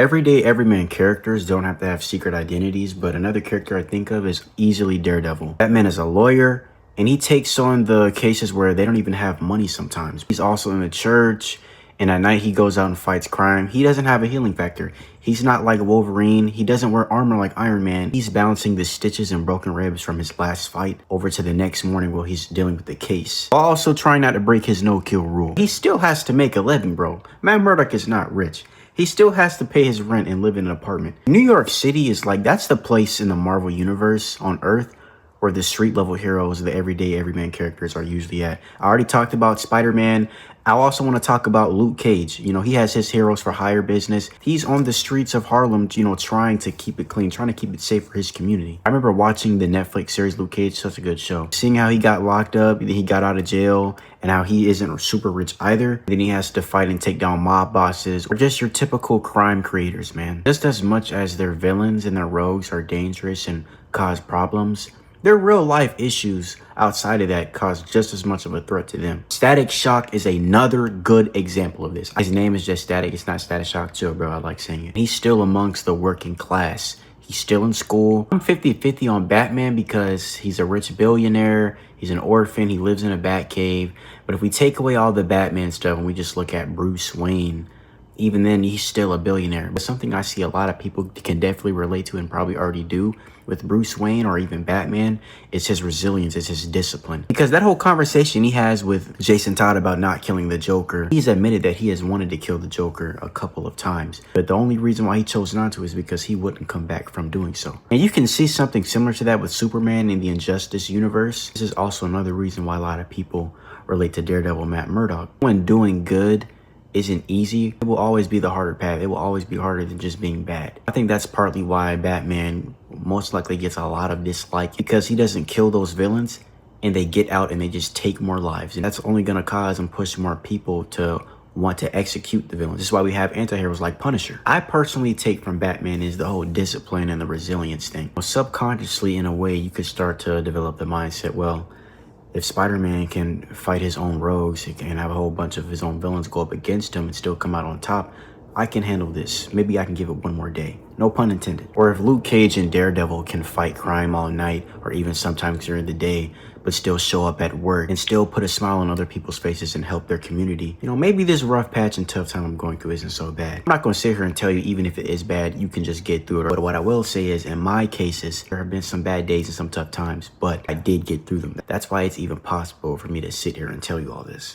Everyday everyman characters don't have to have secret identities, but another character I think of is easily Daredevil. That man is a lawyer, and he takes on the cases where they don't even have money sometimes. He's also in the church, and at night he goes out and fights crime. He doesn't have a healing factor. He's not like Wolverine. He doesn't wear armor like Iron Man. He's balancing the stitches and broken ribs from his last fight over to the next morning while he's dealing with the case, while also trying not to break his no-kill rule. He still has to make a living, bro. Matt Murdock is not rich. He still has to pay his rent and live in an apartment. New York City is like, that's the place in the Marvel universe on Earth where the street level heroes, the everyday everyman characters are usually at. I already talked about Spider-Man. I also want to talk about Luke Cage. You know, he has his heroes for hire business. He's on the streets of Harlem, you know, trying to keep it clean, trying to keep it safe for his community. I remember watching the Netflix series Luke Cage, such a good show. Seeing how he got locked up, then he got out of jail, and how he isn't super rich either. Then he has to fight and take down mob bosses, or just your typical crime creators, man. Just as much as their villains and their rogues are dangerous and cause problems, their real life issues outside of that cause just as much of a threat to them. Static Shock is another good example of this. His name is just Static. It's not Static Shock 2, bro. I like saying it. He's still amongst the working class. He's still in school. I'm 50-50 on Batman because he's a rich billionaire. He's an orphan. He lives in a bat cave. But if we take away all the Batman stuff and we just look at Bruce Wayne, even then he's still a billionaire. But something I see a lot of people can definitely relate to and probably already do with Bruce Wayne or even Batman is his resilience, is his discipline. Because that whole conversation he has with Jason Todd about not killing the Joker, he's admitted that he has wanted to kill the Joker a couple of times. But the only reason why he chose not to is because he wouldn't come back from doing so. And you can see something similar to that with Superman in the Injustice universe. This is also another reason why a lot of people relate to Daredevil Matt Murdock. When doing good isn't easy, it will always be the harder path. It will always be harder than just being bad. I think that's partly why Batman most likely gets a lot of dislike, because he doesn't kill those villains and they get out and they just take more lives. And that's only going to cause and push more people to want to execute the villains. This is why we have anti-heroes like Punisher. I personally take from Batman is the whole discipline and the resilience thing. Well, subconsciously, in a way, you could start to develop the mindset, well, if Spider-Man can fight his own rogues, he can have a whole bunch of his own villains go up against him and still come out on top, I can handle this. Maybe I can give it one more day. No pun intended. Or if Luke Cage and Daredevil can fight crime all night, or even sometimes during the day, but still show up at work and still put a smile on other people's faces and help their community, you know, maybe this rough patch and tough time I'm going through isn't so bad. I'm not going to sit here and tell you even if it is bad, you can just get through it. But what I will say is, in my cases, there have been some bad days and some tough times, but I did get through them. That's why it's even possible for me to sit here and tell you all this.